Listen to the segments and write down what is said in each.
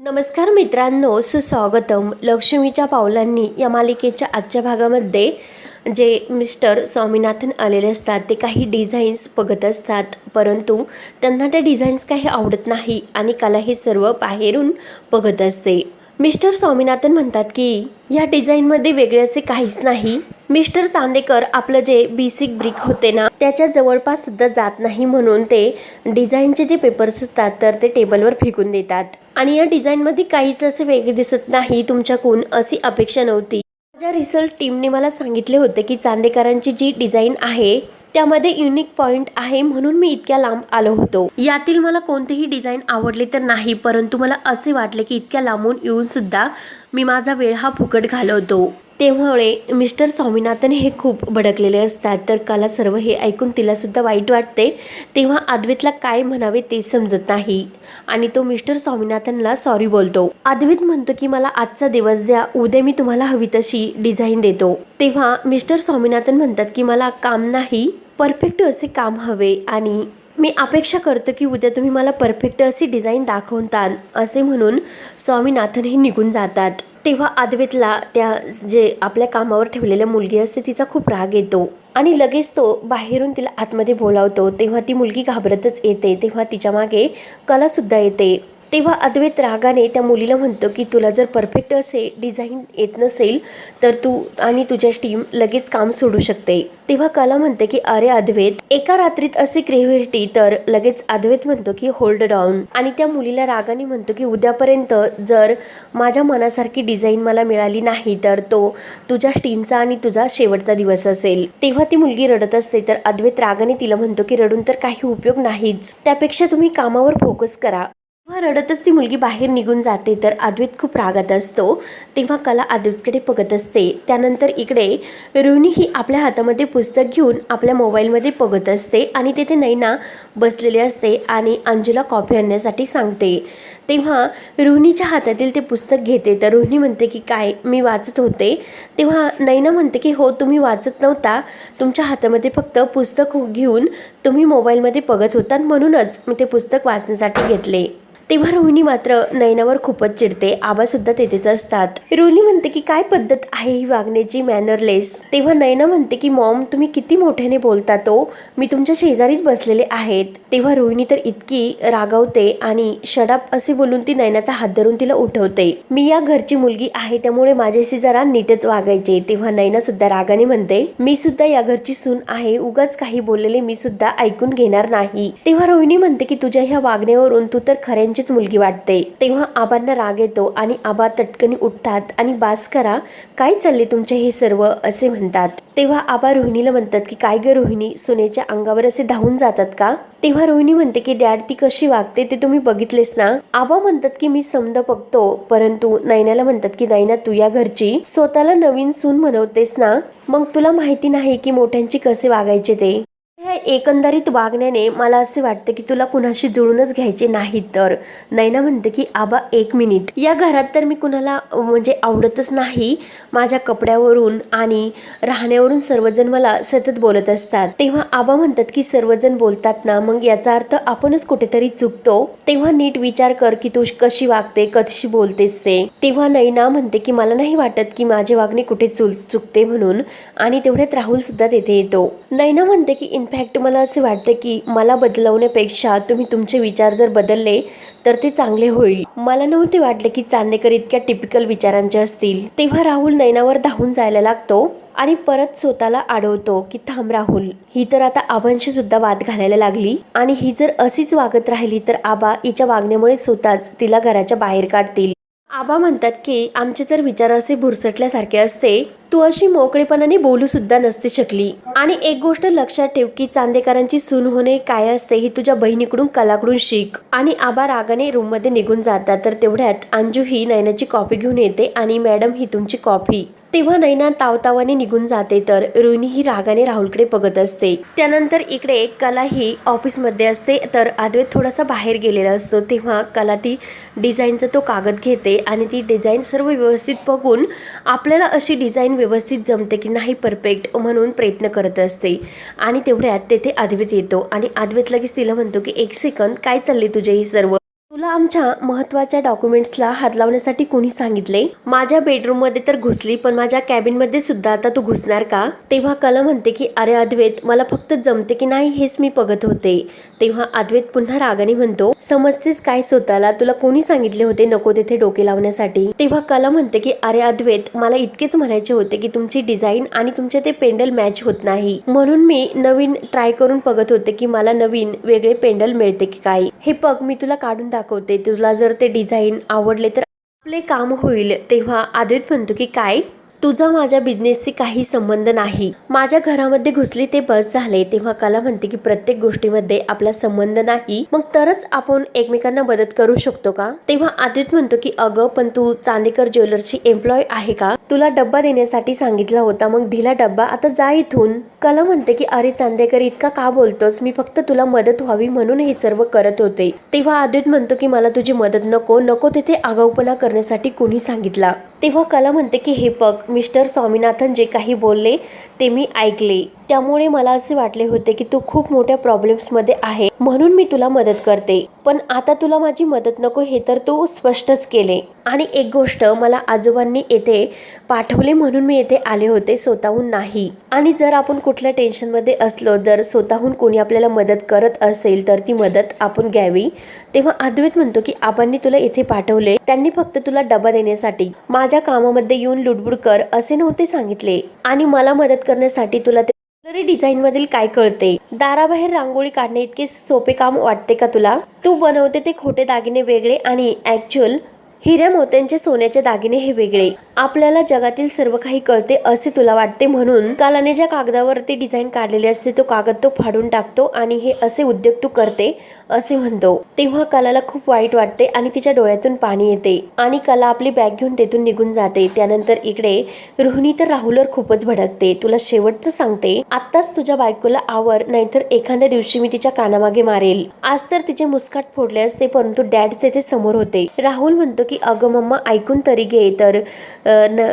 नमस्कार मित्रांनो, सुस्वागतम. लक्ष्मीच्या पावलांनी या मालिकेच्या आजच्या भागामध्ये जे मिस्टर स्वामीनाथन आलेले असतात ते काही डिझाईन्स बघत असतात, परंतु त्यांना त्या डिझाईन्स काही आवडत नाही आणि कला हे सर्व बाहेरून बघत असते. मिस्टर स्वामीनाथन म्हणतात की या डिझाईनमध्ये वेगळे असे काहीच नाही. मिस्टर चांदेकर आपलं जे बेसिक ब्रिक होते ना त्याच्या जवळपास सुद्धा जात नाही, म्हणून ते डिझाईनचे जे पेपर्स असतात तर ते टेबलवर फेकून देतात. आणि या डिझाईनमध्ये काहीच असे वेगळे दिसत नाही, तुमच्याकडून अशी अपेक्षा नव्हती. माझ्या रिसर्च टीमने मला सांगितले होते की चांदेकरांची जी डिझाईन आहे त्यामध्ये युनिक पॉइंट आहे, म्हणून मी इतक्या लांब आलो होतो. यातील मला कोणतेही डिझाईन आवडले तर नाही, परंतु मला असे वाटले की इतक्या लांबून येऊन सुद्धा मी माझा वेळ हा फुकट घालवतो. त्यामुळे मिस्टर स्वामीनाथन हे खूप भडकलेले असतात. तर कला सर्व हे ऐकून तिला सुद्धा वाईट वाटते. तेव्हा अद्वैतला काय म्हणावे ते समजत नाही आणि तो मिस्टर स्वामीनाथनला सॉरी बोलतो. अद्वैत म्हणतो की मला आजचा दिवस द्या, उद्या मी तुम्हाला हवी तशी डिझाईन देतो. तेव्हा मिस्टर स्वामीनाथन म्हणतात की मला काम नाही, परफेक्ट असे काम हवे आणि मी अपेक्षा करतो की उद्या तुम्ही मला परफेक्ट अशी डिझाईन दाखवताल, असे म्हणून स्वामीनाथन हे निघून जातात. तेव्हा अद्वैतला त्या जे आपल्या कामावर ठेवलेल्या मुलगी असते तिचा खूप राग येतो आणि लगेच तो बाहेरून तिला आतमध्ये बोलावतो. तेव्हा ती मुलगी घाबरतच येते. तेव्हा तिच्या मागे कला सुद्धा येते. तेव्हा अद्वैत रागाने त्या मुलीला म्हणतो की तुला जर परफेक्ट असे डिझाईन येत नसेल तर तू आणि तुझ्या टीम लगेच काम सोडू शकते. तेव्हा कला म्हणते की अरे अद्वैत, एका रात्रीत असे क्रिएटिव्हिटी? तर लगेच अद्वैत म्हणतो की होल्ड डाऊन आणि त्या मुलीला रागाने म्हणतो की उद्यापर्यंत जर माझ्या मनासारखी डिझाईन मला मिळाली नाही तर तो तुझ्या टीमचा आणि तुझा शेवटचा दिवस असेल. तेव्हा ती मुलगी रडत असते. तर अद्वैत रागाने तिला म्हणतो की रडून तर काही उपयोग नाहीच, त्यापेक्षा तुम्ही कामावर फोकस करा. तेव्हा रडतच ती मुलगी बाहेर निघून जाते. तर अद्वैत खूप रागात असतो. तेव्हा कला अद्वैतकडे बघत असते. त्यानंतर इकडे रोहिणी ही आपल्या हातामध्ये पुस्तक घेऊन आपल्या मोबाईलमध्ये बघत असते आणि तेथे नैना बसलेली असते आणि अंजूला कॉफी आणण्यासाठी सांगते. तेव्हा रोहिणीच्या हातातील ते पुस्तक घेते. तर रोहिणी म्हणते की काय, मी वाचत होते. तेव्हा नैना म्हणते की हो, तुम्ही वाचत नव्हता, तुमच्या हातामध्ये फक्त पुस्तक घेऊन तुम्ही मोबाईलमध्ये बघत होता, म्हणूनच मी ते पुस्तक वाचण्यासाठी घेतले. तेव्हा रोहिणी मात्र नैनावर खूपच चिडते. आबा सुद्धा तेथेच असतात. रोहिणी म्हणते की काय पद्धत आहे ही वागण्याची, मॅनरलेस. तेव्हा नैना म्हणते की मॉम, तुम्ही किती मोठ्याने बोलता, तो मी तुमच्या शेजारीच बसलेले आहेत. तेव्हा रोहिणी तर इतकी रागावते आणि शडाप असे बोलून ती नैनाचा हात धरून तिला उठवते. मी या घरची मुलगी आहे, त्यामुळे माझ्याशी जरा नीटच वागायचे. तेव्हा नैना सुद्धा रागाने म्हणते मी सुद्धा या घरची सून आहे, उगाच काही बोललेले मी सुद्धा ऐकून घेणार नाही. तेव्हा रोहिणी म्हणते की तुझ्या ह्या वागण्यावरून तू तर खऱ्यांची मुलगी वाटते. तेव्हा आबांना राग येतो आणि आबा तटकनी उठतात आणि बास करा, काय चालले तुमचे हे सर्व, असे म्हणतात. तेव्हा आबा रोहिणीला म्हणतात की काय ग रोहिणी, सुनेच्या अंगावर असे धावून जातात का? तेव्हा रोहिणी म्हणते की डॅड, ती कशी वागते ते तुम्ही बघितलेस ना. आबा म्हणतात की मी समज बघतो, परंतु नैनाला म्हणतात की नैना, तू या घरची स्वतःला नवीन सून म्हणवतेस ना, मग तुला माहिती नाही की मोठ्यांची कसे वागायचे ते. ह्या एकंदरीत वागण्याने मला असे वाटते की तुला कुणाशी जुळूनच घ्यायचे नाही. तर नैना म्हणते की आबा एक मिनिट, या घरात तर मी कुणाला म्हणजे आवडतच नाही. माझ्या कपड्यावरून आणि राहण्यावरून सर्वजण मला सतत बोलत असतात. तेव्हा आबा म्हणतात की सर्वजण बोलतात ना, मग याचा अर्थ आपणच कुठेतरी चुकतो. तेव्हा नीट विचार कर की तू कशी वागते, कशी बोलतेस ते. तेव्हा नैना म्हणते की मला नाही वाटत की माझे वागणे कुठे चुकते म्हणून. आणि तेवढ्यात राहुल सुद्धा तेथे येतो. नैना म्हणते की इनफॅक्ट मला असे वाटते की मला बदलवण्यापेक्षा तुम्ही तुमचे विचार जर बदलले तर ते चांगले होईल. मला नव्हते वाटले की चांदेकर इतक्या टिपिकल विचारांचे असतील. तेव्हा राहुल नैनावर धावून जायला लागतो आणि परत स्वतःला अडवतो की थांब राहुल, ही तर आता आबांशी सुद्धा वाद घालायला लागली आणि ही जर अशीच वागत राहिली तर आबा हिच्या वागण्यामुळे स्वतःच तिला घराच्या बाहेर काढतील. आबा म्हणतात की आमचे जर विचार असे भुरसटल्यासारखे असते, तू अशी मोकळेपणाने बोलू सुद्धा नसते शकली. आणि एक गोष्ट लक्षात ठेव की चांदेकरांची सून होणे काय असते हे तुझ्या बहिणीकडून कलाकडून शिक. आणि आबा रागाने रूम मध्ये निघून जातात. तर तेवढ्यात अंजू ही नैनाची कॉफी घेऊन येते आणि मॅडम ही तुमची कॉफी. तेव्हा नैना तावतावाने निघून जाते. तर रोहिणी ही रागाने राहुलकडे बघत असते. त्यानंतर इकडे कला ही ऑफिसमध्ये असते. तर अद्वैत थोडासा बाहेर गेलेला असतो. तेव्हा कला ती डिझाईनचा तो कागद घेते आणि ती डिझाईन सर्व व्यवस्थित बघून आपल्याला अशी डिझाईन व्यवस्थित जमते की नाही परफेक्ट म्हणून प्रयत्न करत असते. आणि तेवढ्यात तेथे अद्वैत येतो आणि अद्वैत लगेच तिला म्हणतो की एक सेकंद, काय चालले तुझे हे सर्व. तुला आमच्या महत्त्वाच्या डॉक्युमेंट्सला हात लावण्यासाठी कोणी सांगितले? माझ्या बेडरूम मध्ये तर घुसली, पण माझ्या कॅबिन मध्ये सुद्धा आता तू घुसणार का? तेव्हा कला म्हणते की अरे अद्वैत, मला फक्त जमते की नाही हेच मी बघत होते. तेव्हा अद्वैत पुन्हा रागाने म्हणतो, समजतेस काय स्वतःला? तुला कोणी सांगितले होते नको तिथे डोके लावण्यासाठी? तेव्हा कला म्हणते की अरे अद्वैत, मला इतकेच म्हणायचे होते की तुमची डिझाईन आणि तुमचे ते पेंडल मॅच होत नाही, म्हणून मी नवीन ट्राय करून बघत होते की मला नवीन वेगळे पेंडल मिळते की काय. हे बघ, मी तुला काढून दाखवते, तुला जर ते डिझाईन आवडले तर आपले काम होईल. तेव्हा अद्वैत म्हणतो की काय, तुझा माझ्या बिझनेसशी काही संबंध नाही, माझ्या घरामध्ये घुसली ते बस झाले. तेव्हा कला म्हणते की प्रत्येक गोष्टीमध्ये आपला संबंध नाही, मग तरच आपण एकमेकांना मदत करू शकतो का? तेव्हा अद्वैत म्हणतो की अगं, पण तू चांदेकर ज्वेलर्सची एम्प्लॉय आहे का? तुला डब्बा देण्यासाठी सांगितला होता, मग दिला डब्बा, आता जा इथून. कला म्हणते की अरे चांदेकर, इतका का बोलतोस? मी फक्त तुला मदत व्हावी म्हणून हे सर्व करत होते. तेव्हा अद्वैत म्हणतो की मला तुझी मदत नको, तिथे आगाऊपणा करण्यासाठी कोणी सांगितला? तेव्हा कला म्हणते की हे बघ मिस्टर स्वामीनाथन जे काही बोलले ते मी ऐकले, त्यामुळे मला असे वाटले होते की तू खूप मोठ्या प्रॉब्लेम्समध्ये आहे, म्हणून मी तुला मदत करते. पण आता तुला माझी मदत नको हे तर तू स्पष्टच केले. आणि एक गोष्ट, मला आजोबांनी येथे पाठवले म्हणून मी येथे आले होते, स्वतःहून नाही. आणि जर आपण कुठल्या टेन्शनमध्ये असलो, जर स्वतःहून कोणी आपल्याला मदत करत असेल तर ती मदत आपण घ्यावी. तेव्हा अद्वैत म्हणतो की आबांनी तुला येथे पाठवले, त्यांनी फक्त तुला डबा देण्यासाठी माझ्या कामामध्ये येऊन लुडबुड कर असे नव्हते सांगितले. आणि मला मदत करण्यासाठी तुला ज्वेलरी डिझाईन मधील काय कळते? दाराबाहेर रांगोळी काढणे इतके सोपे काम वाटते का तुला? तू बनवते ते खोटे दागिने वेगळे आणि ऍक्च्युअल हिऱ्या मोत्यांचे सोन्याचे दागिने हे वेगळे. आपल्याला जगातील सर्व काही कळते असे तुला वाटते, म्हणून कलाने ज्या कागदावर ते डिझाईन काढलेले असते तो कागद तो फाडून टाकतो आणि हे असे उद्योग तू करते असे म्हणतो. तेव्हा कलाला खूप वाईट वाटते आणि तिच्या डोळ्यातून पाणी येते आणि कला आपली बॅग घेऊन तेथून निघून जाते. त्यानंतर इकडे रोहिणी तर राहुलवर खूपच भडकते. तुला शेवटचं सांगते, आत्ताच तुझ्या बायकोला आवर, नाहीतर एखाद्या दिवशी मी तिच्या कानामागे मारेल. आज तर तिचे मुस्काट फोडले असते, परंतु डॅड तेथे समोर होते. राहुल म्हणतो की अगं मम्मा, ऐकून तरी घे. तर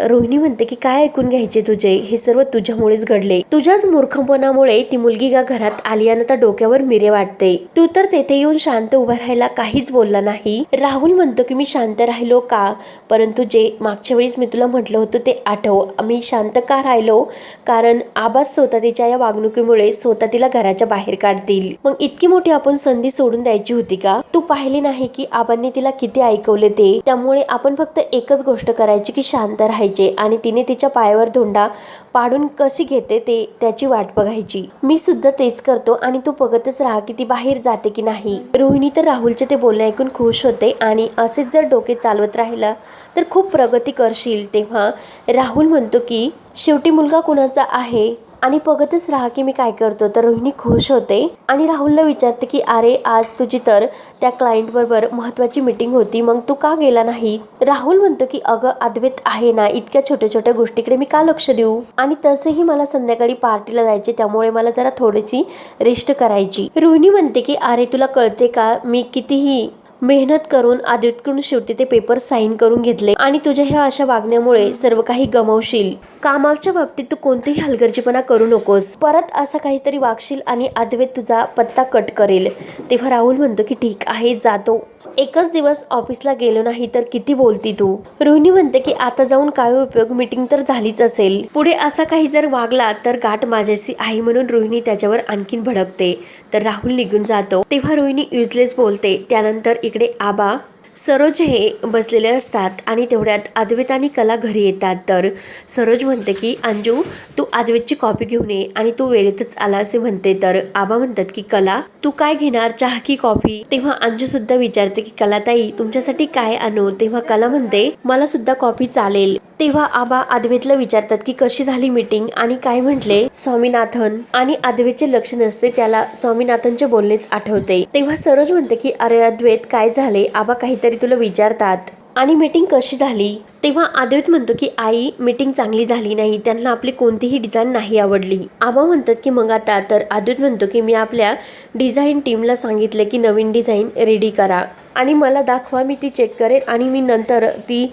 रोहिणी म्हणते की काय ऐकून घ्यायचे तुझे, हे सर्व तुझ्यामुळेच घडले, तुझ्याच मूर्खपणामुळे ती मुलगी का घरात आली आणि आता डोक्यावर मिरे वाटते. तू तर तेथे येऊन शांत उभा राहायला काहीच बोलला नाही. राहुल म्हणतो की मी शांत राहिलो का? परंतु जे मागच्या वेळेस मी तुला म्हटलं होतं ते आठव. मी शांत का राहिलो? कारण आबा स्वतः तिच्या या वागणुकीमुळे स्वतः तिला घराच्या बाहेर काढतील. मग इतकी मोठी आपण संधी सोडून द्यायची होती का? तू पाहिले नाही की आबांनी तिला किती ऐकवले ते? त्यामुळे आपण फक्त एकच गोष्ट करायची की शांत राहायचे आणि तिने तिच्या पायावर धोंडा पाडून कशी घेते ते त्याची वाट बघायची. मी सुद्धा तेच करतो आणि तू बघतच राहा की ती बाहेर जाते की नाही. रोहिणी तर राहुलचे ते बोलणे ऐकून खुश होते आणि असेच जर डोके चालवत राहिला तर खूप प्रगती करशील. तेव्हा राहुल म्हणतो की शेवटी मुलगा कुणाचा आहे आणि बघतच राहा की मी काय करतो. तर रोहिणी खुश होते आणि राहुलला विचारते की अरे आज तुझी तर त्या क्लायंट बरोबर महत्वाची मीटिंग होती, मग तू का गेला नाही? राहुल म्हणतो की अगं अद्वैत आहे ना, इतक्या छोट्या छोट्या गोष्टीकडे मी का लक्ष देऊ? आणि तसेही मला संध्याकाळी पार्टीला जायचे, त्यामुळे मला जरा थोडीशी रेस्ट करायची. रोहिणी म्हणते की अरे तुला कळते का, मी कितीही मेहनत करून अद्वैतकडून शेवटी ते पेपर साईन करून घेतले आणि तुझ्या ह्या अशा वागण्यामुळे सर्व काही गमावशील. कामाच्या बाबतीत तू कोणतेही हलगर्जीपणा करू नकोस, परत असं काहीतरी वागशील आणि अद्वैत तुझा पत्ता कट करेल. तेव्हा राहुल म्हणतो की ठीक आहे, जातो. एकच दिवस ऑफिसला गेलो नाही तर किती बोलती तू? रोहिणी म्हणते की आता जाऊन काय उपयोग, मीटिंग तर झालीच असेल, पुढे असा काही जर वागला तर गाठ माझ्याशी आहे, म्हणून रोहिणी त्याच्यावर आणखीन भडकते. तर राहुल निघून जातो. तेव्हा रोहिणी युजलेस बोलते. त्यानंतर इकडे आबा सरोज हे बसलेले असतात आणि तेवढ्यात अद्वैत आणि कला घरी येतात. तर सरोज म्हणते की अंजू, तू अद्वैतची कॉपी घेऊन ये, आणि तू वेळेतच आला असे म्हणते. तर आबा म्हणतात की कला तू काय घेणार, चहा की कॉफी? तेव्हा अंजू सुद्धा विचारते की कलाताई तुमच्यासाठी काय आणू? तेव्हा कला म्हणते मला सुद्धा कॉफी चालेल. तेव्हा आबा अद्वैतला विचारतात की कशी झाली मीटिंग आणि काय म्हटले स्वामीनाथन, आणि अद्वैतचे लक्ष नसते, त्याला स्वामीनाथनचे बोलणेच आठवते. तेव्हा सरोज म्हणते की अरे अद्वैत काय झाले, आबा काहीतरी तुला विचारतात, आणि मीटिंग कशी झाली? तेव्हा अद्वैत म्हणतो की आई मीटिंग चांगली झाली नाही, त्यांना आपली कोणतीही डिझाईन नाही आवडली. आबा म्हणतात की मग आता? तर अद्वैत म्हणतो की मी आपल्या डिझाईन टीमला सांगितले की नवीन डिझाईन रेडी करा आणि मला दाखवा, मी ती चेक करेन आणि मी नंतर ती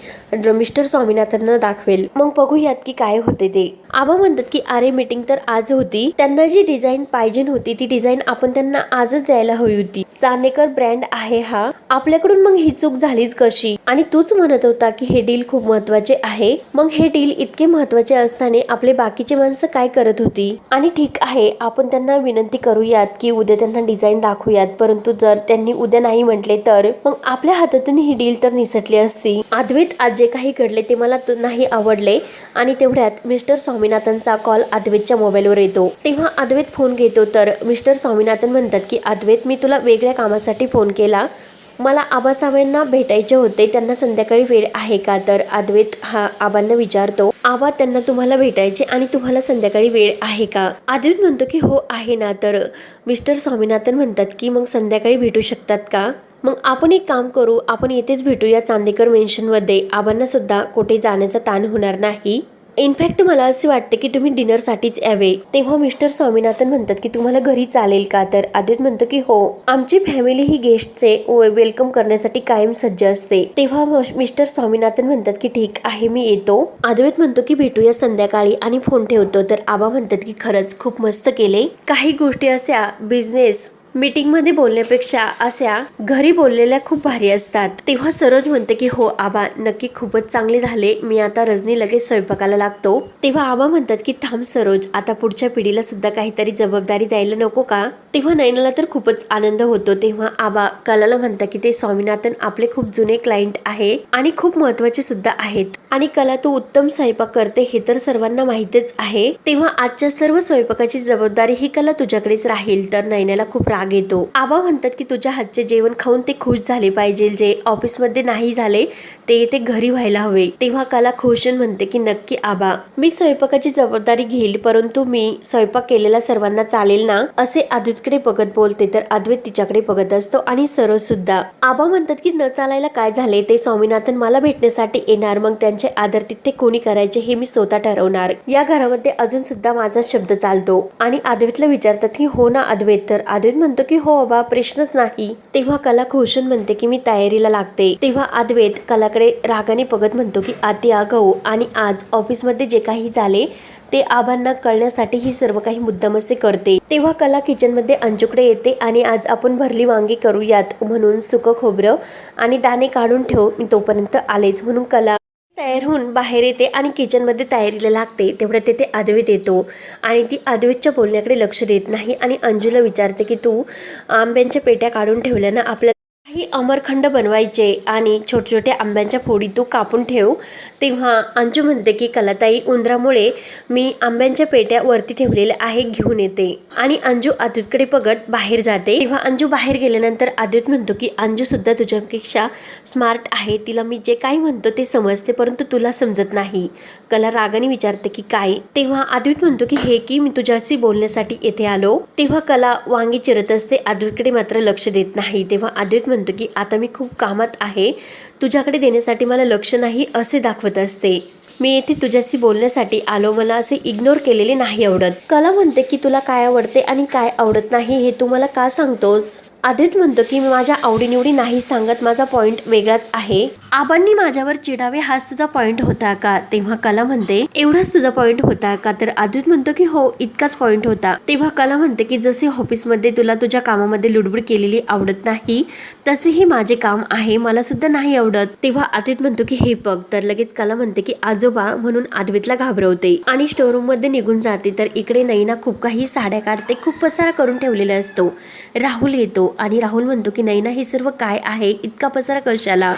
मिस्टर स्वामीनाथनना दाखवेल, मग बघूयात की काय होते ते. आबा म्हणतात की अरे मीटिंग तर आज होती, त्यांना जी डिझाईन पाहिजे होती ती डिझाईन आपण त्यांना आजच द्यायला हवी होती. चांदेकर ब्रँड आहे हा, आपल्याकडून मग ही चूक झालीच कशी? आणि तूच म्हणत होता की हे डील खूप महत्वाचे आहे, मग हे डील इतके महत्वाचे असताना आपले बाकीचे माणसं काय करत होती? आणि ठीक आहे, आपण त्यांना विनंती करूयात की उद्या त्यांना डिझाईन दाखवूयात, परंतु जर त्यांनी उद्या नाही म्हटले तर मग आपल्या हातातून ही डील तर निसटली असती. अद्वैत, आज जे काही घडले ते मला नाही आवडले. आणि तेवढ्यात मिस्टर स्वामीनाथनचा कॉल अद्वैतच्या मोबाईलवर येतो. तेव्हा अद्वैत फोन घेतो तर मिस्टर स्वामीनाथन म्हणतात की अद्वैत, मी तुला वेगळ्या कामासाठी फोन केला, मला आबासाहेबांना भेटायचे होते, त्यांना संध्याकाळी वेळ आहे का? तर अद्वैत हा आबांना विचारतो, आबा त्यांना तुम्हाला भेटायचे आणि तुम्हाला संध्याकाळी वेळ आहे का? अद्वैत म्हणतो की हो आहे ना. तर मिस्टर स्वामीनाथन म्हणतात की मग संध्याकाळी भेटू शकतात का? मग आपण एक काम करू, आपण येथेच भेटूया चांदेकर मेन्शनमध्ये, आबांना सुद्धा कुठे जाण्याचा ताण होणार नाही. इनफॅक्ट मला असे वाटते की तुम्ही डिनरसाठीच यावे. तेव्हा मिस्टर स्वामीनाथन म्हणतात की तुम्हाला घरी चालेल का? तर अद्वैत म्हणतो की हो, आमची फॅमिली ही गेस्टचे वेलकम करण्यासाठी कायम सज्ज असते. तेव्हा मिस्टर स्वामीनाथन म्हणतात की ठीक आहे, मी येतो. अद्वैत म्हणतो की भेटूया संध्याकाळी आणि फोन ठेवतो. तर आबा म्हणतात की खरंच खूप मस्त केले, काही गोष्टी अशा बिझनेस मीटिंग मध्ये बोलण्यापेक्षा अशा घरी बोललेल्या खूप भारी असतात. तेव्हा सरोज म्हणते की हो आबा, नक्की खूपच चांगले झाले, मी आता रजनी लगेच स्वयंपाकाला लागतो. तेव्हा आबा म्हणतात की थांब सरोज, आता पुढच्या पिढीला सुद्धा काहीतरी जबाबदारी द्यायला नको का? तेव्हा नयनाला तर खूपच आनंद होतो. तेव्हा आबा कलाला म्हणतात की ते स्वामीनाथन आपले खूप जुने क्लायंट आहे आणि खूप महत्वाचे सुद्धा आहेत, आणि कला तू उत्तम स्वयंपाक करते हे तर सर्वांना माहितीच आहे. तेव्हा आजच्या सर्व स्वयंपाकाची जबाबदारी ही कला तुझ्याकडेच राहील. तर नयनाला खूप राग येतो. आबा म्हणतात की तुझ्या हातचे जेवण खाऊन ते खुश झाले पाहिजे, जे ऑफिस मध्ये नाही झाले ते ते घरी व्हायला हवे. तेव्हा कला खुशून म्हणते की नक्की आबा, मी स्वयंपाकाची जबाबदारी घेईल, परंतु मी स्वयंपाक केलेला सर्वांना चालेल ना? असे अद्वैतकडे बघत बोलते. तर अद्वैत तिच्याकडे बघत असतो आणि सरोज सुद्धा. आबा म्हणतात की न चालायला काय झाले, ते स्वामीनाथन मला भेटण्यासाठी येणार, मग त्यांचे आदर तिथे कोणी करायचे हे मी स्वतः ठरवणार. या घरामध्ये अजून सुद्धा माझा शब्द चालतो. आणि अद्वैतला विचारतात की हो ना अद्वैत? तर अद्वैत म्हणतो की हो बाबा, प्रश्नच नाही. तेव्हा कला खुशून म्हणते की मी तयारीला लागते. तेव्हा अद्वैत कलाकडे रागाने बघत म्हणतो की आती आगाऊ, आणि आज ऑफिसमध्ये जे काही झाले ते आबांना कळण्यासाठी ही सर्व काही मुद्दाम असे करते. तेव्हा कला किचन मध्ये अंजूकडे येते आणि आज आपण भरली वांगी करूयात, म्हणून सुकं खोबरं आणि दाणे काढून ठेव, मी तोपर्यंत आलेच. म्हणून कला तयार होऊन बाहेर येते आणि किचन मध्ये तयारीला लागते. तेवढ्या तिथे अद्वैत येतो आणि ती अद्वैतच्या बोलण्याकडे लक्ष देत नाही आणि अंजूला विचारते की तू आंब्यांच्या पेट्या काढून ठेवल्या ना, आपल्याला काही अमरखंड बनवायचे आणि छोटे छोटे आंब्यांच्या फोडी तू कापून ठेव. तेव्हा अंजू म्हणते की कलाताई, उंदरामुळे मी आंब्यांच्या पेट्या वरती ठेवलेल्या आहे, घेऊन येते. आणि अंजू अद्वैतकडे बघत बाहेर जाते. तेव्हा अंजू बाहेर गेल्यानंतर अद्वैत म्हणतो की अंजू सुद्धा तुझ्यापेक्षा स्मार्ट आहे, तिला मी जे काही म्हणतो ते समजते, परंतु तुला समजत नाही. कला रागाने विचारते की काय? तेव्हा अद्वैत म्हणतो की हे की मी तुझ्याशी बोलण्यासाठी येथे आलो. तेव्हा कला वांगी चिरत असते, अद्वैतकडे मात्र लक्ष देत नाही. तेव्हा अद्वैत म्हणतो की आता मी खूप कामात आहे, तुझ्याकडे देण्यासाठी मला लक्ष नाही असे दाखवत असते. मी येथे तुझ्याशी बोलण्यासाठी आलो, मला असे इग्नोर केलेले नाही आवडत. कला म्हणते की तुला काय आवडते आणि काय आवडत नाही हे तू मला का सांगतोस? अद्वैत म्हणतो की मी माझ्या आवडीनिवडी नाही सांगत, माझा पॉइंट वेगळाच आहे. आबांनी माझ्यावर चिडावे हाच तुझा पॉइंट होता का? तेव्हा कला म्हणते एवढाच तुझा पॉइंट होता का? तर अद्वैत म्हणतो की हो, इतकाच पॉइंट होता. तेव्हा कला म्हणते की जसे ऑफिसमध्ये तुला तुझ्या कामामध्ये लुडबुड केलेली आवडत नाही, तसेही माझे काम आहे, मला सुद्धा नाही आवडत. तेव्हा अद्वैत म्हणतो की हे बघ. तर लगेच कला म्हणते की आजोबा, म्हणून अद्वैतला घाबरवते आणि स्टोरूम मध्ये निघून जाते. तर इकडे नैना खूप काही साड्या काढते, खूप पसारा करून ठेवलेला असतो. राहुल येतो आणि राहुल म्हणतो की नैना हे सर्व काय आहे, इतका पसारा कशाला?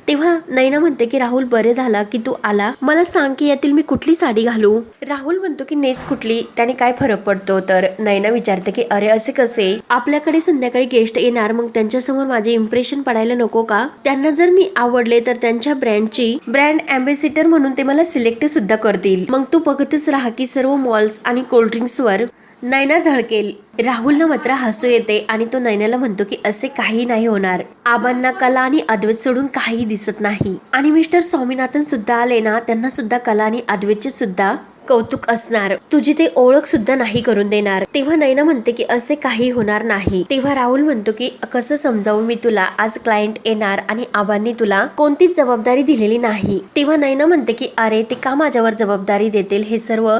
तेव्हा नैना म्हणते की राहुल, बरे झाला की तू आला, मला सांग की यातील मी कुठली साडी घालू? राहुल म्हणतो की नेस कुठली, त्याने काय फरक पडतो? तर नैना विचारते की अरे असे कसे, आपल्याकडे संध्याकाळी गेस्ट येणार, मग त्यांच्यासमोर माझे इम्प्रेशन पडायला नको का? त्यांना जर मी आवडले तर त्यांच्या ब्रँडची ब्रँड अँबॅसिडर म्हणून ते मला सिलेक्ट सुद्धा करतील. मग तू बघतच राहा की सर्व मॉल्स आणि कोल्ड्रिंक्स वर नैना झळकेल. राहुलला मात्र हसू येते आणि तो नैनाला म्हणतो की असे काही नाही होणार, आबांना कला आणि अद्वैत सोडून काही दिसत नाही. आणि मिस्टर स्वामीनाथन सुद्धा आले ना, त्यांना सुद्धा कला आणि अद्वैतचे सुद्धा कौतुक असणार, तुझी ते ओळख सुद्धा नाही करून देणार. तेव्हा नैना म्हणते की असे काही होणार नाही. तेव्हा राहुल म्हणतो की कसं समजावू मी तुला, आज क्लायंट येणार आणि आबांनी तुला कोणतीच जबाबदारी दिलेली नाही. तेव्हा नैना म्हणते की अरे ते का माझ्यावर जबाबदारी देतील, हे सर्व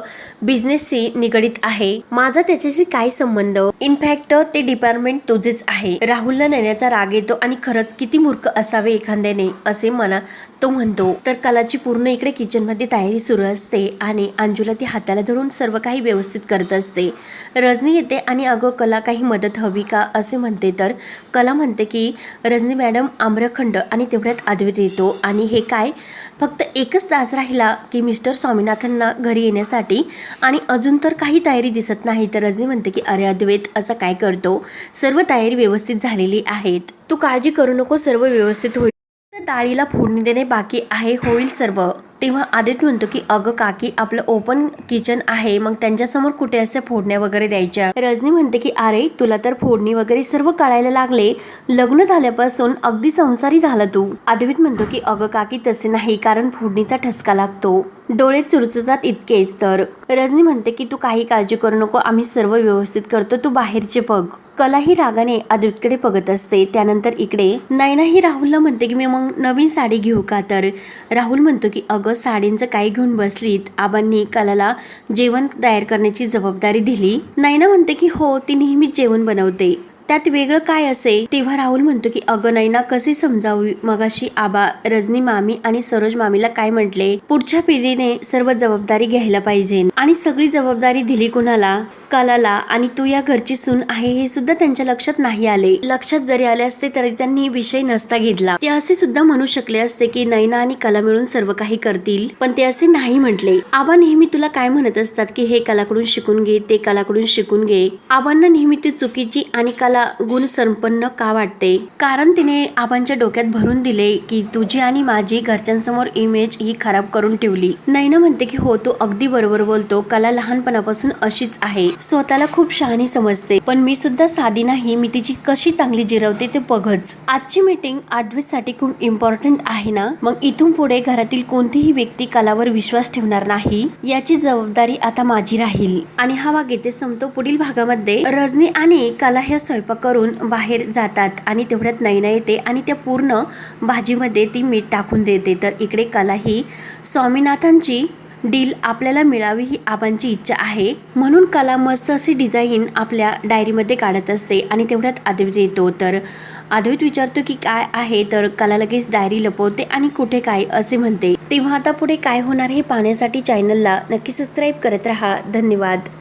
बिझनेसशी निगडीत आहे, माझा त्याच्याशी काय संबंध, इनफॅक्ट ते डिपार्टमेंट तुझेच आहे. राहुलला नैनाचा राग येतो आणि खरंच किती मूर्ख असावे एखाद्याने असे मनात तो म्हणतो. तर कलाची पूर्ण इकडे किचन मध्ये तयारी सुरू असते आणि अंजुला ती हाताला धरून सर्व काही व्यवस्थित करत असते. रजनी येते आणि अगं कला काही मदत हवी का असे म्हणते. तर कला म्हणते की रजनी मॅडम आम्रखंड, आणि तेवढ्यात अद्वैत येतो आणि हे काय, फक्त एकच तास राहिला की मिस्टर स्वामीनाथनना घरी येण्यासाठी आणि अजून तर काही तयारी दिसत नाही. तर रजनी म्हणते की अरे अद्वैत असं काय करतो, सर्व तयारी व्यवस्थित झालेली आहेत, तू काळजी करू नको, सर्व व्यवस्थित होईल, डाळीला फोडणी देणे बाकी आहे, होईल सर्व. तेव्हा आदित्य म्हणतो की अगं काकी आपलं ओपन किचन आहे, मग त्यांच्यासमोर कुठे असे फोडण्या वगैरे द्यायच्या. रजनी म्हणते की अरे तुला तर फोडणी वगैरे सर्व कळायला लागले, लग्न झाल्यापासून अगदी संसारी झाला तू. आदित्य म्हणतो की अगं काकी तसे नाही, कारण फोडणीचा ठसका लागतो, डोळे चुरचुरतात इतकेच. तर रजनी म्हणते की तू काही काळजी करू नको, आम्ही सर्व व्यवस्थित करतो, तू बाहेरचे बघ. कला ही रागाने आदित्यकडे बघत असते. त्यानंतर इकडे नैना ही राहुलला म्हणते की मी मग नवीन साडी घेऊ का. तर राहुल म्हणतो की अगं साडींचं काही घेऊन बसलीत, आबांनी कलाला जेवण तयार करण्याची जबाबदारी दिली. नैना म्हणते की हो, ती नेहमीच जेवण बनवते, त्यात वेगळं काय असे. तेव्हा राहुल म्हणतो की अगं नैना कसे समजावी, मगाशी आबा, रजनी मामी आणि सरोज मामीला काय म्हटले, पुढच्या पिढीने सर्व जबाबदारी घ्यायला पाहिजे आणि सगळी जबाबदारी दिली कुणाला, कलाला, आणि तू या घरची सून आहे हे सुद्धा त्यांच्या लक्षात नाही आले. लक्षात जरी आले असते तरी त्यांनी विषय नसता घेतला. ते असे सुद्धा म्हणू शकले असते की नैना आणि कला मिळून सर्व काही करतील, पण ते असे नाही म्हटले. आबा नेहमी तुला काय म्हणत असतात की हे कलाकडून शिकून घे, ते कलाकडून शिकून घे. आबांना नेहमी ती चुकीची आणि कला गुण संपन्न का वाटते, कारण तिने आबांच्या डोक्यात भरून दिले की तुझी आणि माझी घरच्यांसमोर इमेज ही खराब करून ठेवली. नैना म्हणते की हो, तू अगदी बरोबर बोलतो, कला लहानपणापासून अशीच आहे, स्वतःला खूप शहाणी समजते, पण मी सुद्धा साधी नाही, मी तिची कशी चांगली जिरवते ते बघच. आजची मीटिंग साठी खूप इम्पॉर्टंट आहे ना, मग इथून पुढे घरातील कोणतीही व्यक्ती कलावर विश्वास ठेवणार नाही, याची जबाबदारी आता माझी राहील. आणि हा भाग येथे संपतो. पुढील भागामध्ये रजनी आणि कला ह्या स्वयंपाक करून बाहेर जातात आणि तेवढ्यात नैना येते आणि त्या पूर्ण भाजीमध्ये ती मीठ टाकून देते. तर इकडे कला ही स्वामीनाथनची डील आपल्याला मिळावी ही आबांची इच्छा आहे, म्हणून कला मस्त अशी डिझाईन आपल्या डायरीमध्ये काढत असते आणि तेवढ्यात अद्वैत येतो. तर अद्वैत विचारतो की काय आहे, तर कला लगेच डायरी लपवते आणि कुठे काय असे म्हणते. तेव्हा आता पुढे काय होणार हे पाहण्यासाठी चॅनलला नक्की सबस्क्राईब करत राहा. धन्यवाद.